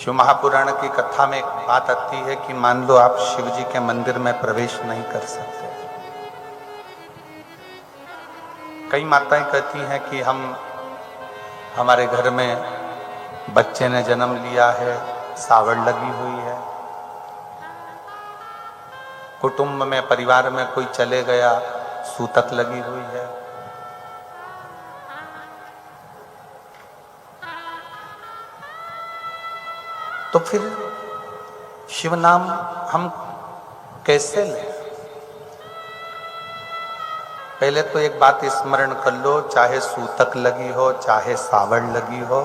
शिव महापुराण की कथा में एक बात आती है कि मान लो आप शिव जी के मंदिर में प्रवेश नहीं कर सकते। कई माताएं कहती हैं कि हमारे घर में बच्चे ने जन्म लिया है, सावड़ लगी हुई है, कुटुंब में परिवार में कोई चले गया, सूतक लगी हुई है। तो फिर शिव नाम हम कैसे लें? पहले तो एक बात स्मरण कर लो, चाहे सूतक लगी हो, चाहे सावड़ लगी हो,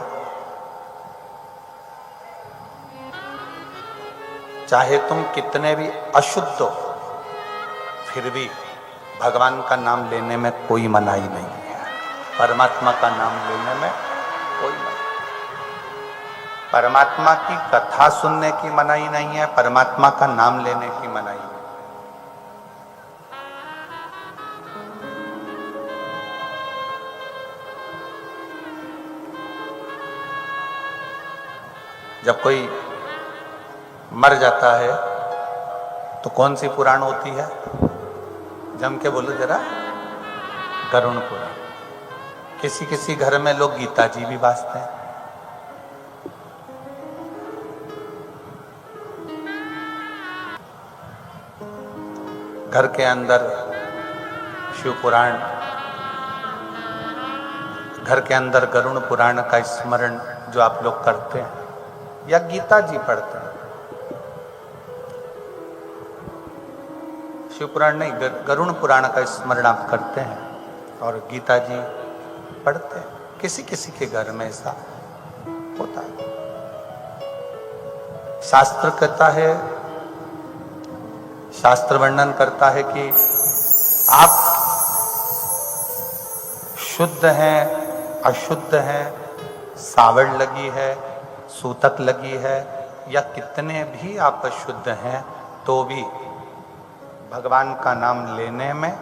चाहे तुम कितने भी अशुद्ध हो, फिर भी भगवान का नाम लेने में कोई मनाही नहीं है। परमात्मा का नाम लेने में कोई मनाही। परमात्मा की कथा सुनने की मनाही नहीं है, परमात्मा का नाम लेने की मनाही है। जब कोई मर जाता है तो कौन सी पुराण होती है? जम के बोलो जरा। गरुण पुराण। किसी किसी घर में लोग गीता जी भी वाचते हैं। घर के अंदर शिव पुराण, घर के अंदर गरुण पुराण का स्मरण जो आप लोग करते हैं या गीता जी पढ़ते हैं, शिव पुराण नहीं, गरुण पुराण का स्मरण आप करते हैं और गीता जी पढ़ते हैं। किसी किसी के घर में ऐसा होता है। शास्त्र कहता है, शास्त्र वर्णन करता है कि आप शुद्ध हैं, अशुद्ध हैं, सावड़ लगी है, सूतक लगी है, या कितने भी आप अशुद्ध हैं, तो भी भगवान का नाम लेने में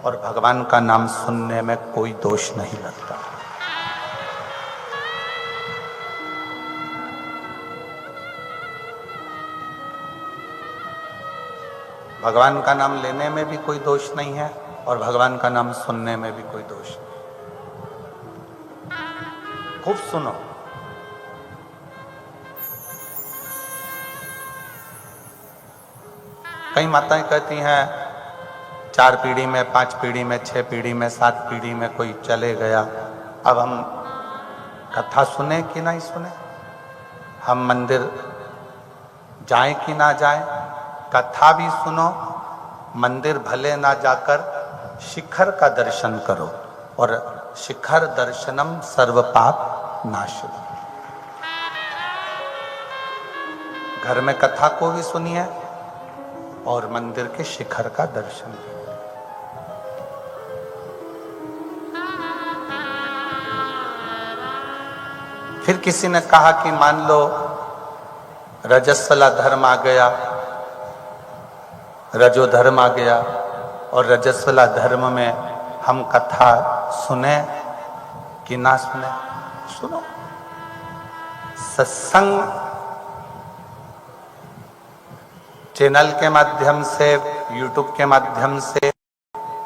और भगवान का नाम सुनने में कोई दोष नहीं लगता। भगवान का नाम लेने में भी कोई दोष नहीं है और भगवान का नाम सुनने में भी कोई दोष नहीं। खूब सुनो। कई माताएं कहती हैं 4 पीढ़ी में, 5 पीढ़ी में, 6 पीढ़ी में, 7 पीढ़ी में कोई चले गया, अब हम कथा सुने कि नहीं सुने, हम मंदिर जाएं कि ना जाएं, कथा भी सुनो, मंदिर भले ना जाकर शिखर का दर्शन करो, और शिखर दर्शनम सर्व पाप नाशनम। घर में कथा को भी सुनिए और मंदिर के शिखर का दर्शन भी। फिर किसी ने कहा कि मान लो रजस्वला धर्म आ गया, रजो धर्म आ गया, और रजस्वला धर्म में हम कथा सुने कि ना सुने? सुनो। सत्संग चैनल के माध्यम से, यूट्यूब के माध्यम से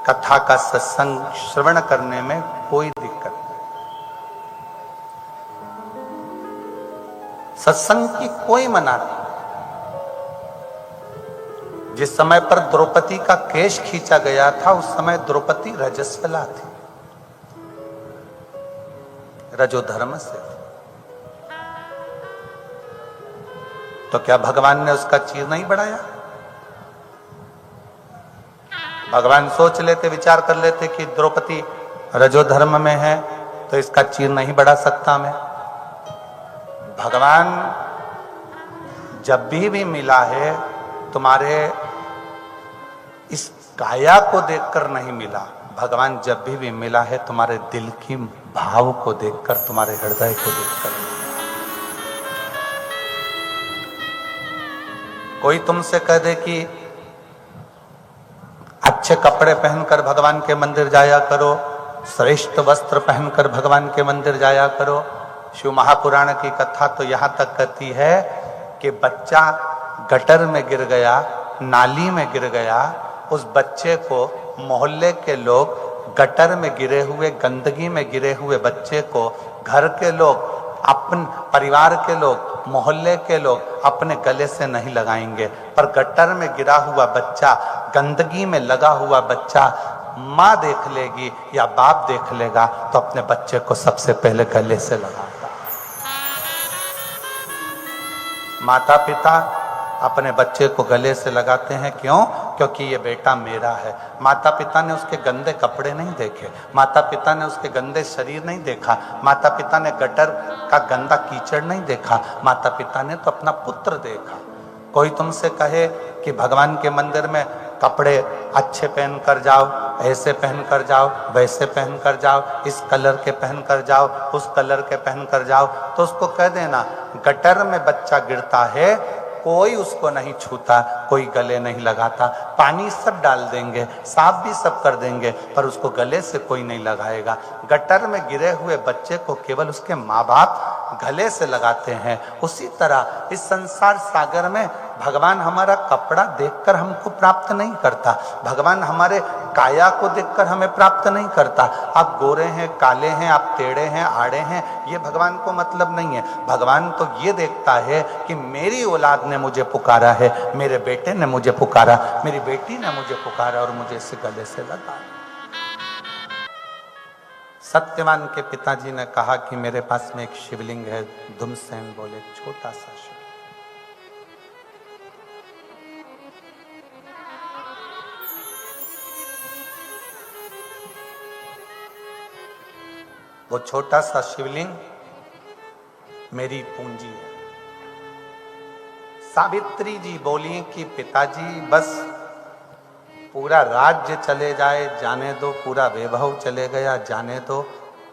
कथा का सत्संग श्रवण करने में कोई दिक्कत नहीं। सत्संग की कोई मना नहीं। जिस समय पर द्रौपदी का केश खींचा गया था, उस समय द्रौपदी रजस्वला थी, रजो धर्म से। तो क्या भगवान ने उसका चीर नहीं बढ़ाया? भगवान सोच लेते, विचार कर लेते कि द्रौपदी रजो धर्म में है तो इसका चीर नहीं बढ़ा सकता मैं। भगवान जब भी मिला है, तुम्हारे इस काया को देखकर नहीं मिला। भगवान जब भी मिला है तुम्हारे दिल की भाव को देखकर, तुम्हारे हृदय को देखकर। कोई तुमसे कह दे कि अच्छे कपड़े पहनकर भगवान के मंदिर जाया करो, श्रेष्ठ वस्त्र पहनकर भगवान के मंदिर जाया करो, शिव महापुराण की कथा तो यहां तक कहती है कि बच्चा गटर में गिर गया, नाली में गिर गया। उस बच्चे को मोहल्ले के लोग, गटर में गिरे हुए, गंदगी में गिरे हुए बच्चे को घर के लोग, अपन परिवार के लोग, मोहल्ले के लोग अपने गले से नहीं लगाएंगे। पर गटर में गिरा हुआ बच्चा, गंदगी में लगा हुआ बच्चा, माँ देख लेगी या बाप देख लेगा तो अपने बच्चे को सबसे पहले गले से लगाएगा। माता पिता अपने बच्चे को गले से लगाते हैं, क्यों? क्योंकि ये बेटा मेरा है। माता पिता ने उसके गंदे कपड़े नहीं देखे, माता पिता ने उसके गंदे शरीर नहीं देखा, माता पिता ने गटर का गंदा कीचड़ नहीं देखा, माता पिता ने तो अपना पुत्र देखा। कोई तुमसे कहे कि भगवान के मंदिर में कपड़े अच्छे पहन कर जाओ, ऐसे पहन कर जाओ, वैसे पहन कर जाओ, इस कलर के पहन कर जाओ, उस कलर के पहन कर जाओ, तो उसको कह देना गटर में बच्चा गिरता है, कोई उसको नहीं छूता, कोई गले नहीं लगाता। पानी सब डाल देंगे, साफ भी सब कर देंगे, पर उसको गले से कोई नहीं लगाएगा। गटर में गिरे हुए बच्चे को केवल उसके माँ बाप गले से लगाते हैं। उसी तरह इस संसार सागर में भगवान हमारा कपड़ा देखकर हमको प्राप्त नहीं करता, भगवान हमारे काया को देखकर हमें प्राप्त नहीं करता। आप गोरे हैं, काले हैं, आप टेढ़े हैं, आड़े हैं, ये भगवान को मतलब नहीं है। भगवान तो ये देखता है कि मेरी औलाद ने मुझे पुकारा है, मेरे बेटे ने मुझे पुकारा, मेरी बेटी ने मुझे पुकारा और मुझे इसे गले से लगा। सत्यवान के पिताजी ने कहा कि मेरे पास में एक शिवलिंग है। धुमसेन बोले छोटा सा शिवलिंग। वो छोटा सा शिवलिंग मेरी पूंजी है। सावित्री जी बोली कि पिताजी बस पूरा राज्य चले जाए जाने दो, पूरा वैभव चले गया जाने दो,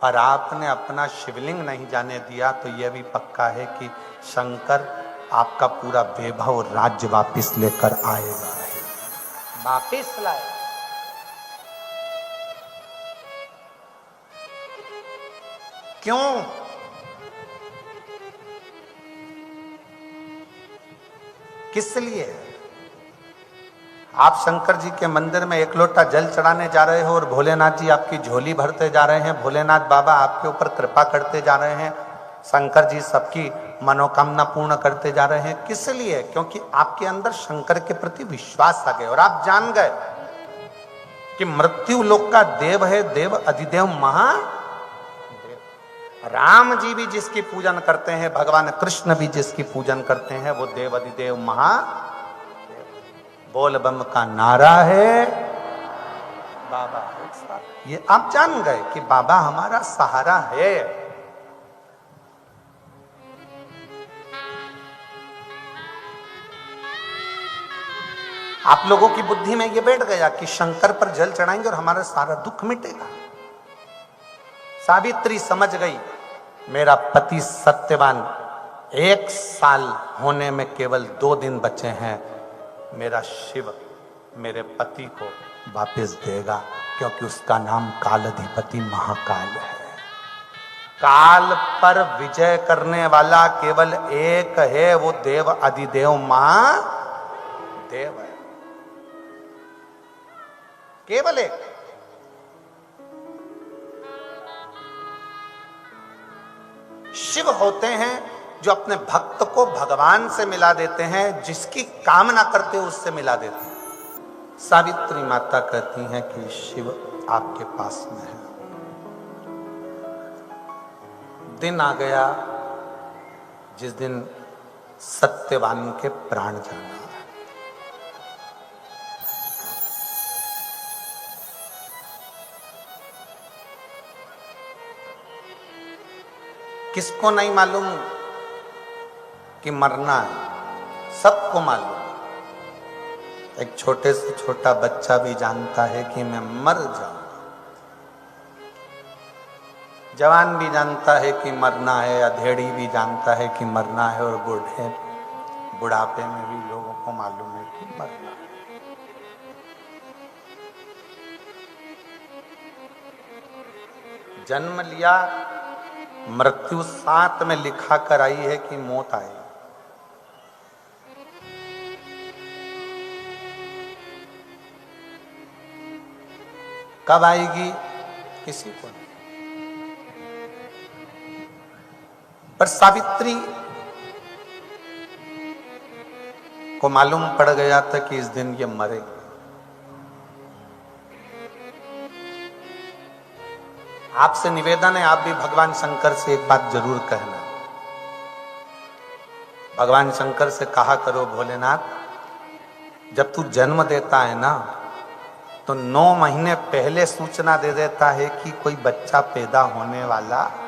पर आपने अपना शिवलिंग नहीं जाने दिया तो यह भी पक्का है कि शंकर आपका पूरा वैभव राज्य वापिस लेकर आएगा। वापिस लाए। क्यों? किस लिए? आप शंकर जी के मंदिर में एक लोटा जल चढ़ाने जा रहे हो और भोलेनाथ जी आपकी झोली भरते जा रहे हैं, भोलेनाथ बाबा आपके ऊपर कृपा करते जा रहे हैं, शंकर जी सबकी मनोकामना पूर्ण करते जा रहे हैं। किस लिए? क्योंकि आपके अंदर शंकर के प्रति विश्वास आ गया और आप जान गए कि मृत्यु लोक का देव है, देव अधिदेव महा। राम जी भी जिसकी पूजन करते हैं, भगवान कृष्ण भी जिसकी पूजन करते हैं, वो देव अधिदेव महा। बोल बम का नारा है बाबा। ये आप जान गए कि बाबा हमारा सहारा है। आप लोगों की बुद्धि में ये बैठ गया कि शंकर पर जल चढ़ाएंगे और हमारा सारा दुख मिटेगा। सावित्री समझ गई मेरा पति सत्यवान 1 साल होने में केवल 2 दिन बचे हैं, मेरा शिव मेरे पति को वापस देगा, क्योंकि उसका नाम कालाधिपति महाकाल है। काल पर विजय करने वाला केवल एक है, वो देव अधिदेव महादेव है, केवल एक। शिव होते हैं जो अपने भक्त को भगवान से मिला देते हैं, जिसकी कामना करते हो उससे मिला देते हैं। सावित्री माता कहती हैं कि शिव आपके पास में है। दिन आ गया जिस दिन सत्यवान के प्राण जाना। किसको नहीं मालूम कि मरना है? सबको मालूम। एक छोटे से छोटा बच्चा भी जानता है कि मैं मर जाऊंगा, जवान भी जानता है कि मरना है, अधेड़ी भी जानता है कि मरना है, और बुढ़ापे में भी लोगों को मालूम है कि मरना है। जन्म लिया, मृत्यु साथ में लिखा कर आई है कि मौत आई। कब आएगी किसी को नहीं। पर सावित्री को मालूम पड़ गया था कि इस दिन ये मरे। आपसे निवेदन है, आप भी भगवान शंकर से एक बात जरूर कहना। भगवान शंकर से कहा करो, भोलेनाथ जब तू जन्म देता है ना तो 9 महीने पहले सूचना दे देता है कि कोई बच्चा पैदा होने वाला है।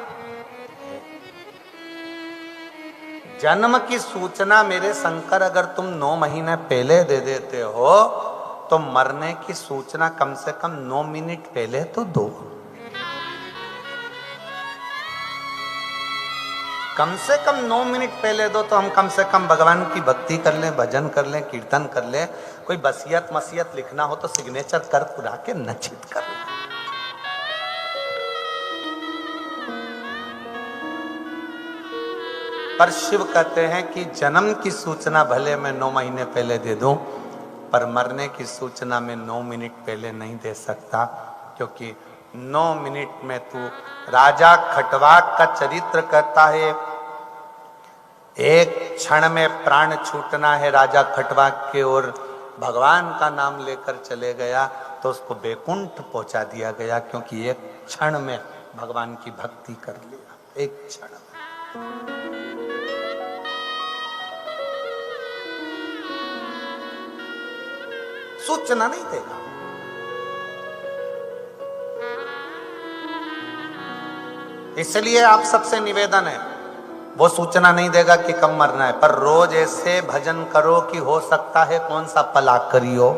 जन्म की सूचना मेरे शंकर अगर तुम 9 महीने पहले दे देते हो तो मरने की सूचना कम से कम 9 मिनट पहले तो दो। कम से कम 9 मिनट पहले दो तो हम कम से कम भगवान की भक्ति कर लें, भजन कर लें, कीर्तन कर लें। कोई वसीयत मसीयत लिखना हो तो सिग्नेचर कर पुरा के नचित कर लें। पर शिव कहते हैं कि जन्म की सूचना भले मैं 9 महीने पहले दे दूं, पर मरने की सूचना मैं 9 मिनट पहले नहीं दे सकता, क्योंकि 9 मिनट में तू राजा खटवाक का चरित्र कहता है। एक क्षण में प्राण छूटना है राजा खटवाक के ओर, भगवान का नाम लेकर चले गया तो उसको बैकुंठ पहुंचा दिया गया, क्योंकि एक क्षण में भगवान की भक्ति कर लिया। एक क्षण में सूचना नहीं देगा। इसलिए आप सबसे निवेदन है, वो सूचना नहीं देगा कि कब मरना है, पर रोज ऐसे भजन करो कि हो सकता है कौन सा पला करियो।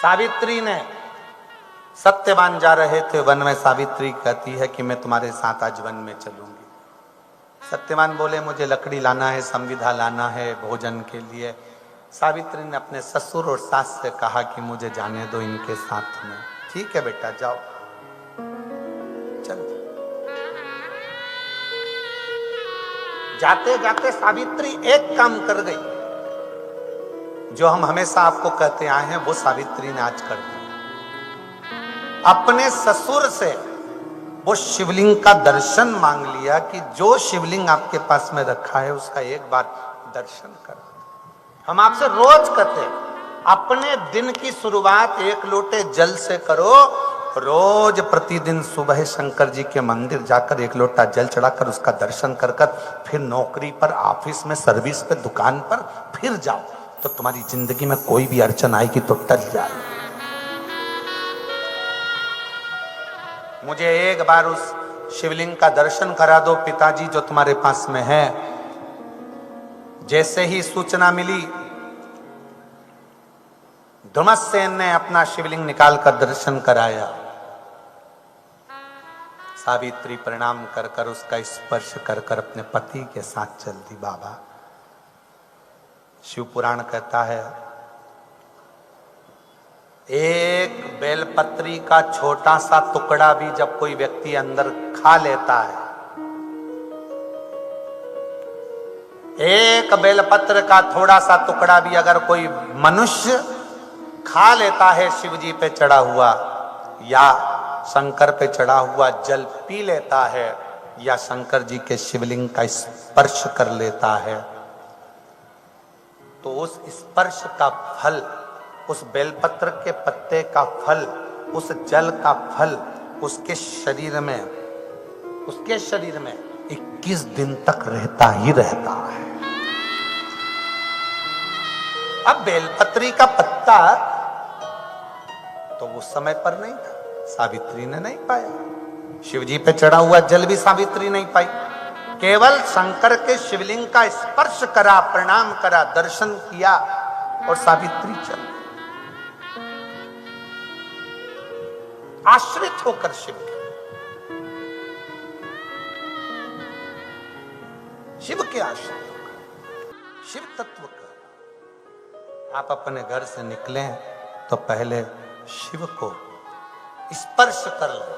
सावित्री ने, सत्यवान जा रहे थे वन में, सावित्री कहती है कि मैं तुम्हारे साथ आज वन में चलूंगी। सत्यवान बोले मुझे लकड़ी लाना है, संविधा लाना है भोजन के लिए। सावित्री ने अपने ससुर और सास से कहा कि मुझे जाने दो इनके साथ में। ठीक है बेटा जाओ। चल जाते जाते सावित्री एक काम कर गई, जो हम हमेशा आपको कहते आए हैं वो सावित्री ने आज कर दिया। अपने ससुर से वो शिवलिंग का दर्शन मांग लिया कि जो शिवलिंग आपके पास में रखा है उसका एक बार दर्शन कर। हम आपसे रोज कहते हैं अपने दिन की शुरुआत 1 लोटे जल से करो। रोज प्रतिदिन सुबह शंकर जी के मंदिर जाकर 1 लोटा जल चढ़ाकर उसका दर्शन कर फिर नौकरी पर, ऑफिस में, सर्विस पे, दुकान पर फिर जाओ, तो तुम्हारी जिंदगी में कोई भी अड़चन आएगी तो टल जाए। मुझे एक बार उस शिवलिंग का दर्शन करा दो पिताजी जो तुम्हारे पास में है। जैसे ही सूचना मिली, धुमसेन ने अपना शिवलिंग निकालकर दर्शन कराया। सावित्री प्रणाम कर कर उसका स्पर्श कर कर अपने पति के साथ चल दी। बाबा शिव पुराण कहता है एक बेलपत्री का छोटा सा टुकड़ा भी जब कोई व्यक्ति अंदर खा लेता है, एक बेलपत्र का थोड़ा सा टुकड़ा भी अगर कोई मनुष्य खा लेता है, शिव जी पे चढ़ा हुआ या शंकर पे चढ़ा हुआ जल पी लेता है या शंकर जी के शिवलिंग का स्पर्श कर लेता है, तो उस स्पर्श का फल, उस बेलपत्र के पत्ते का फल, उस जल का फल उसके शरीर में 21 दिन तक रहता ही रहता है। अब बेलपत्री का पत्ता तो उस समय पर नहीं था, सावित्री ने नहीं पाया। शिवजी पे चढ़ा हुआ जल भी सावित्री नहीं पाई, केवल शंकर के शिवलिंग का स्पर्श करा, प्रणाम करा, दर्शन किया और सावित्री चल आश्रित होकर शिव के आश्रित होकर शिव तत्व का। आप अपने घर से निकले तो पहले शिव को स्पर्श कर ले।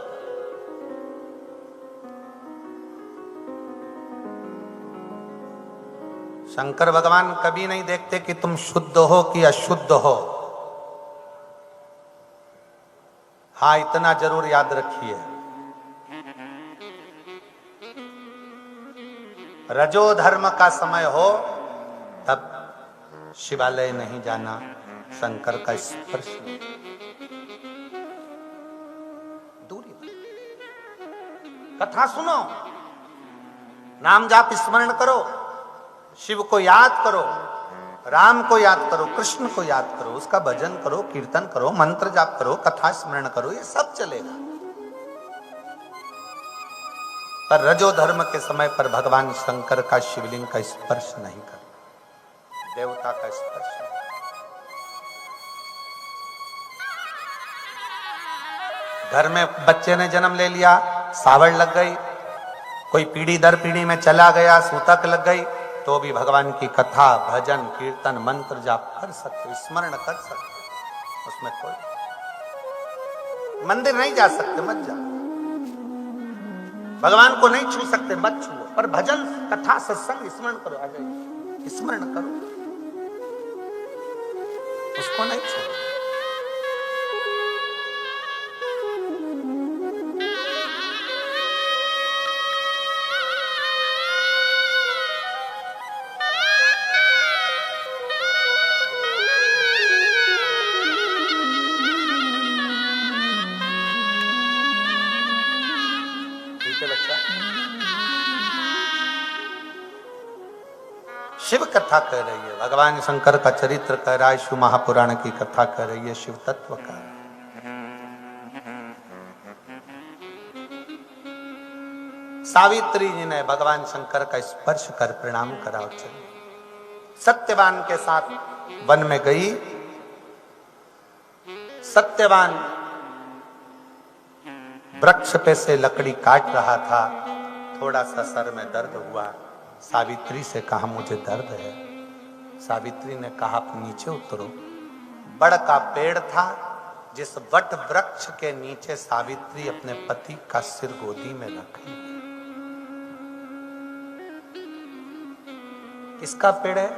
शंकर भगवान कभी नहीं देखते कि तुम शुद्ध हो कि अशुद्ध हो। हाँ, इतना जरूर याद रखिए, रजो धर्म का समय हो तब शिवालय नहीं जाना, शंकर का स्पर्श नहीं, दूरी। कथा सुनो, नाम जाप स्मरण करो, शिव को याद करो, राम को याद करो, कृष्ण को याद करो, उसका भजन करो, कीर्तन करो, मंत्र जाप करो, कथा स्मरण करो, ये सब चलेगा। पर रजो धर्म के समय पर भगवान शंकर का शिवलिंग का स्पर्श नहीं कर, देवता का स्पर्श नहीं। घर में बच्चे ने जन्म ले लिया, सावड़ लग गई, कोई पीढ़ी दर पीढ़ी में चला गया, सूतक लग गई, तो भी भगवान की कथा, भजन, कीर्तन, मंत्र जाप कर सकते, स्मरण कर सकते, उसमें कोई। मंदिर नहीं जा सकते, मत जाओ, भगवान को नहीं छू सकते, मत छुओ, पर भजन, कथा, सत्संग स्मरण करो, आ जाइए, स्मरण करो, उसको नहीं छू। शिव कथा कह रही है, भगवान शंकर का चरित्र कह रहा है, शिव महापुराण की कथा कह रही है, शिव तत्व का। सावित्री जी ने भगवान शंकर का स्पर्श कर प्रणाम करा और चली। सत्यवान के साथ वन में गई। सत्यवान वृक्ष पे से लकड़ी काट रहा था, थोड़ा सा सर में दर्द हुआ, सावित्री से कहा मुझे दर्द है। सावित्री ने कहा आप नीचे उतरो। बड़ का पेड़ था, जिस वट वृक्ष के नीचे सावित्री अपने पति का सिर गोदी में रखी। किसका पेड़ है?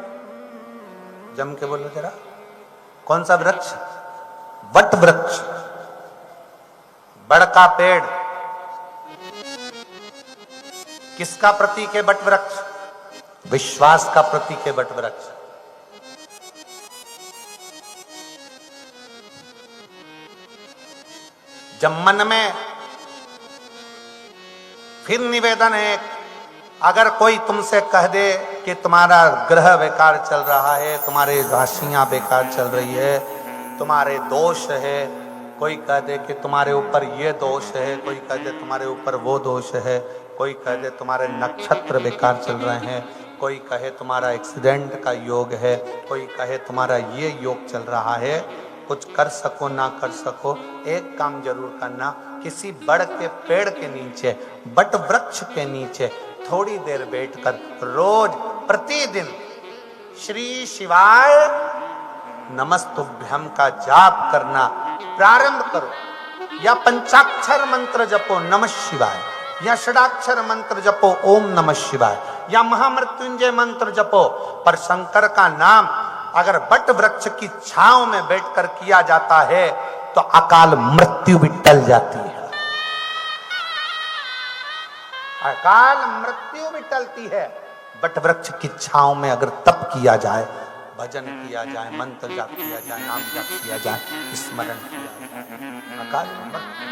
जम के बोलो जरा, कौन सा वृक्ष? वट वृक्ष, बड़ का पेड़। किसका प्रतीक है वट वृक्ष? विश्वास का प्रतीक है वट वृक्ष। जब मन में फिर निवेदन है, अगर कोई तुमसे कह दे कि तुम्हारा ग्रह बेकार चल रहा है, तुम्हारे राशियां बेकार चल रही है, तुम्हारे दोष है, कोई कह दे कि तुम्हारे ऊपर ये दोष है, कोई कह दे तुम्हारे ऊपर वो दोष है, कोई कह दे तुम्हारे नक्षत्र बेकार चल रहे हैं, कोई कहे तुम्हारा एक्सीडेंट का योग है, कोई कहे तुम्हारा ये योग चल रहा है, कुछ कर सको ना कर सको, एक काम जरूर करना, किसी बड़ के पेड़ के नीचे, बट वृक्ष के नीचे थोड़ी देर बैठकर रोज प्रतिदिन श्री शिवाय नमस्तुभ्यम का जाप करना प्रारंभ करो, या पंचाक्षर मंत्र जपो नमः शिवाय, या षडाक्षर मंत्र जपो ओम नमः शिवाय, या महामृत्युंजय मंत्र जपो। पर शंकर का नाम अगर बट वृक्ष की छांव में बैठकर किया जाता है तो अकाल मृत्यु भी टल जाती है, अकाल मृत्यु भी टलती है। बट वृक्ष की छांव में अगर तप किया जाए, भजन किया जाए, मंत्र जाप किया जाए, नाम जाप किया जाए, स्मरण किया जाए, अकाल मृत्यु।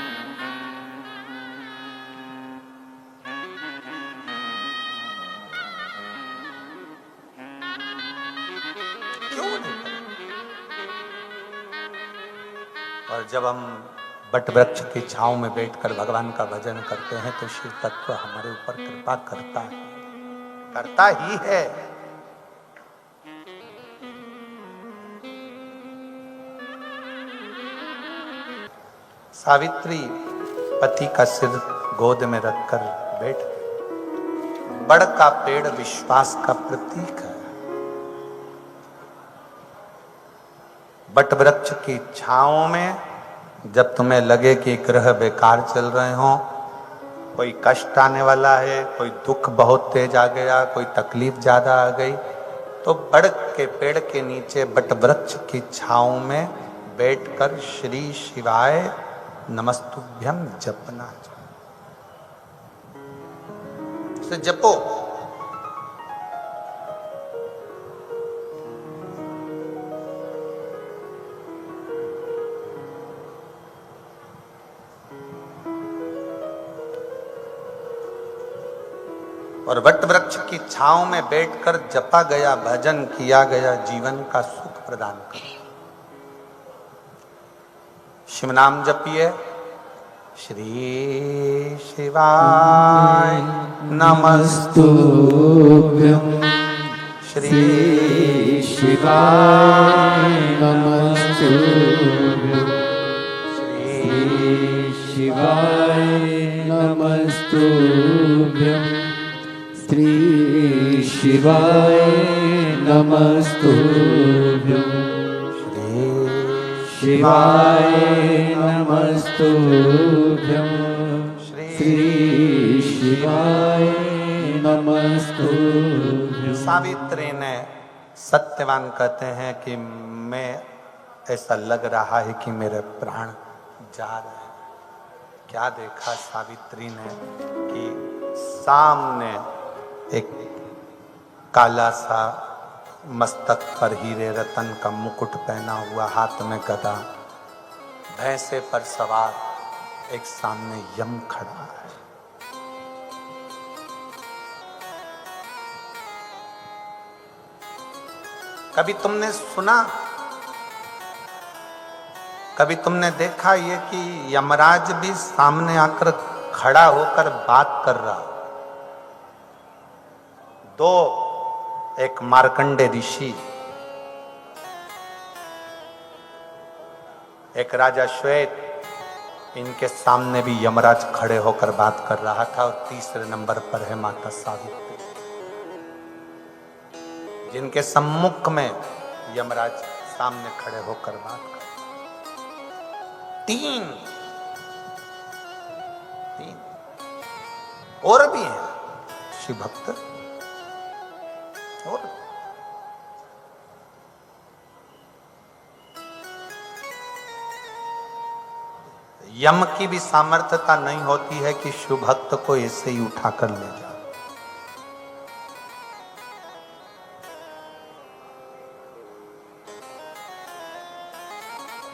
और जब हम बट वृक्ष की छांव में बैठकर भगवान का भजन करते हैं तो शिव तत्व हमारे ऊपर कृपा करता है, करता ही है। सावित्री पति का सिर गोद में रखकर बैठ गई। बड़ का पेड़ विश्वास का प्रतीक है। बट वृक्ष की छांव में जब तुम्हें लगे कि ग्रह बेकार चल रहे हो, कोई कष्ट आने वाला है, कोई दुख बहुत तेज आ गया, कोई तकलीफ ज्यादा आ गई, तो बड़ के पेड़ के नीचे बट वृक्ष की छांव में बैठकर श्री शिवाय नमस्तुभ्यम जपना। उसे जपो। और वट वृक्ष की छांव में बैठकर जपा गया भजन किया गया जीवन का सुख प्रदान कर। शिव नाम जपिए। श्री शिवाय नमस्तुभ्यं। श्री शिवाय नमस्तुभ्यं। श्री शिवाय नमस्तुभ्यं। श्री शिवाय नमस्तुभ्यं। श्री शिवाय नमस्तुभ्यं। श्री शिवाय नमस्तुभ्यं। सावित्री ने, सत्यवान कहते हैं कि मैं, ऐसा लग रहा है कि मेरे प्राण जा रहे हैं। क्या देखा सावित्री ने कि सामने एक काला सा मस्तक पर हीरे रतन का मुकुट पहना हुआ, हाथ में गदा, भैंसे पर सवार एक सामने यम खड़ा है। कभी तुमने सुना, कभी तुमने देखा ये कि यमराज भी सामने आकर खड़ा होकर बात कर रहा? दो, एक मार्कंडे ऋषि, एक राजा श्वेत, इनके सामने भी यमराज खड़े होकर बात कर रहा था। और तीसरे नंबर पर है माता सावित्री, जिनके सम्मुख में यमराज सामने खड़े होकर बात कर। तीन और भी हैं शिव भक्त। और यम की भी सामर्थ्यता नहीं होती है कि शिव भक्त को ऐसे ही उठाकर ले जाए।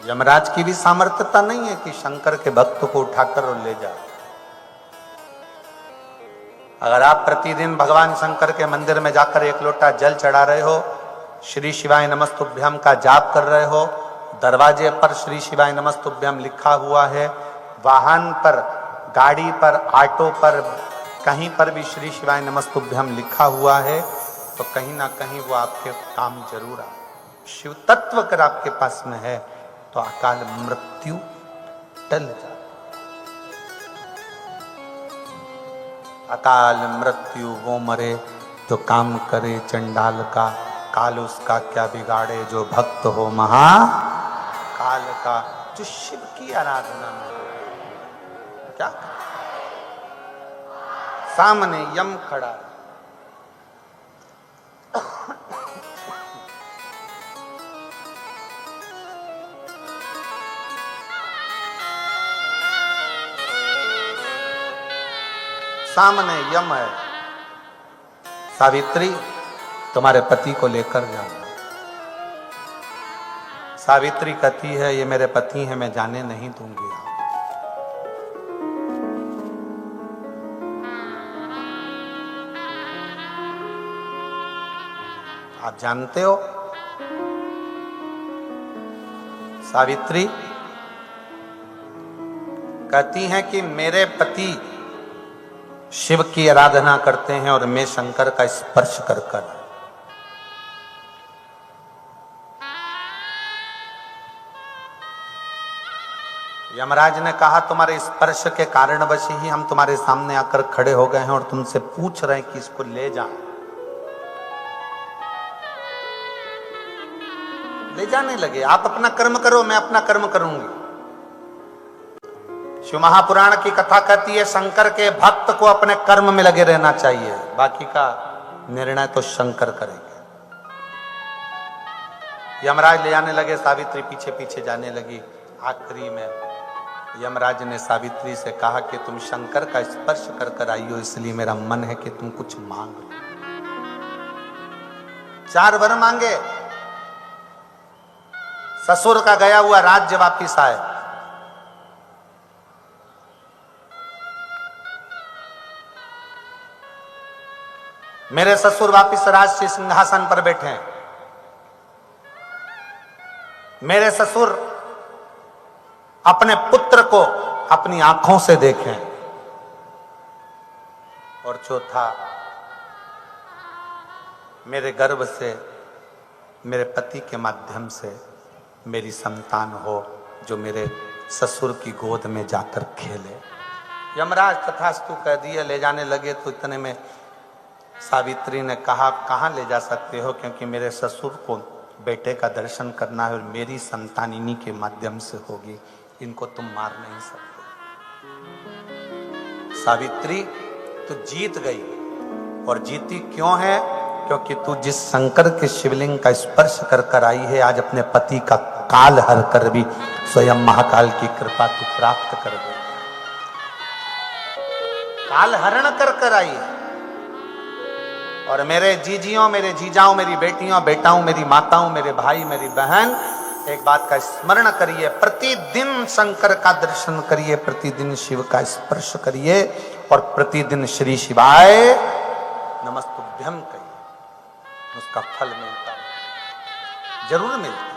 यमराज की भी सामर्थ्यता नहीं है कि शंकर के भक्त को उठाकर और ले जाए। अगर आप प्रतिदिन भगवान शंकर के मंदिर में जाकर एक लोटा जल चढ़ा रहे हो, श्री शिवाय नमस्तुभ्यम का जाप कर रहे हो, दरवाजे पर श्री शिवाय नमस्तुभ्यम लिखा हुआ है, वाहन पर, गाड़ी पर, ऑटो पर, कहीं पर भी श्री शिवाय नमस्तुभ्यम लिखा हुआ है, तो कहीं ना कहीं वो आपके काम जरूर आए। शिव तत्व अगर आपके पास में है तो अकाल मृत्यु टल जाए। अकाल मृत्यु वो मरे जो काम करे चंडाल का, काल उसका क्या बिगाड़े जो भक्त हो महाकाल का। जो शिव की आराधना में क्या सामने यम खड़ा है, सामने यम है। सावित्री, तुम्हारे पति को लेकर जाना। सावित्री कहती है ये मेरे पति हैं, मैं जाने नहीं दूंगी। आप जानते हो सावित्री कहती हैं कि मेरे पति शिव की आराधना करते हैं और मैं शंकर का स्पर्श कर कर। यमराज ने कहा तुम्हारे स्पर्श के कारणवश ही हम तुम्हारे सामने आकर खड़े हो गए हैं और तुमसे पूछ रहे हैं कि इसको ले जाएं। ले जाने लगे। आप अपना कर्म करो, मैं अपना कर्म करूंगी। शिव महापुराण की कथा कहती है शंकर के भक्त को अपने कर्म में लगे रहना चाहिए, बाकी का निर्णय तो शंकर करेंगे। यमराज ले जाने लगे, सावित्री पीछे पीछे जाने लगी। आखिरी में यमराज ने सावित्री से कहा कि तुम शंकर का स्पर्श कर कर आई हो, इसलिए मेरा मन है कि तुम कुछ मांग लो। 4 वर मांगे। ससुर का गया हुआ राज्य वापिस आए, मेरे ससुर वापिस राजसी सिंहासन पर बैठे हैं। मेरे ससुर अपने पुत्र को अपनी आंखों से देखें। और चौथा, मेरे गर्भ से मेरे पति के माध्यम से मेरी संतान हो, जो मेरे ससुर की गोद में जाकर खेले। यमराज तथास्तु कह दिए, ले जाने लगे। तो इतने में सावित्री ने कहा, कहाँ ले जा सकते हो, क्योंकि मेरे ससुर को बेटे का दर्शन करना है और मेरी संतान इन्हीं के माध्यम से होगी, इनको तुम मार नहीं सकते। सावित्री तू जीत गई, और जीती क्यों है? क्योंकि तू जिस शंकर के शिवलिंग का स्पर्श कर कर आई है, आज अपने पति का काल हर कर भी स्वयं महाकाल की कृपा तू प्राप्त कर गई। काल हरण कर कर आई है। और मेरे जीजियों, मेरे जीजाओं, मेरी बेटियों, बेटाओं, मेरी माताओं, मेरे भाई, मेरी बहन, एक बात का स्मरण करिए, प्रतिदिन शंकर का दर्शन करिए, प्रतिदिन शिव का स्पर्श करिए, और प्रतिदिन श्री शिवाय नमस्तुभ्यम कहिए। उसका फल मिलता है, जरूर मिलता है।